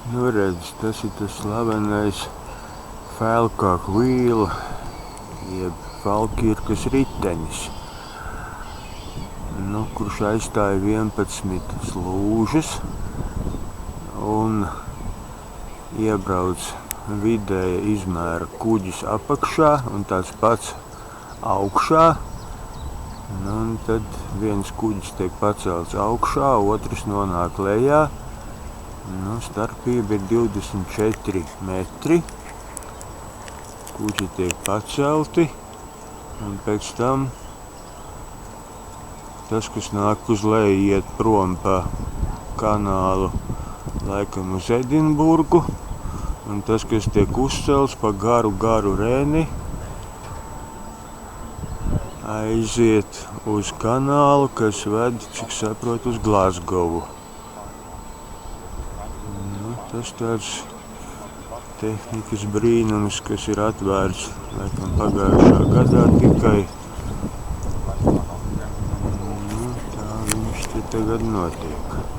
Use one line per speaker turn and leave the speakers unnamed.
Nu redz, tas ir tas slavenais Falkirk Wheel, jeb Falkirkas ritenis, kurš aizstāja 11 slūžas un iebrauc vidēja izmēra kuģis apakšā un tāds pats augšā. Un tad viens kuģis tiek pacelts augšā, otrs nonāk lejā. Starpība ir 24 metri. Kuģi tiek pacelti un pēc tam tas, kas nāk uz leju, iet prom pa kanālu laikam uz Edinburgu, un tas, kas tiek uzcelts pa garu Reni, aiziet uz kanālu, kas ved, cik saprotu, uz Glasgowu. Tas tāds tehnikas brīnums, kas ir atvērts laikam pagājušā gadā tikai. Tā viņš te tagad notiek.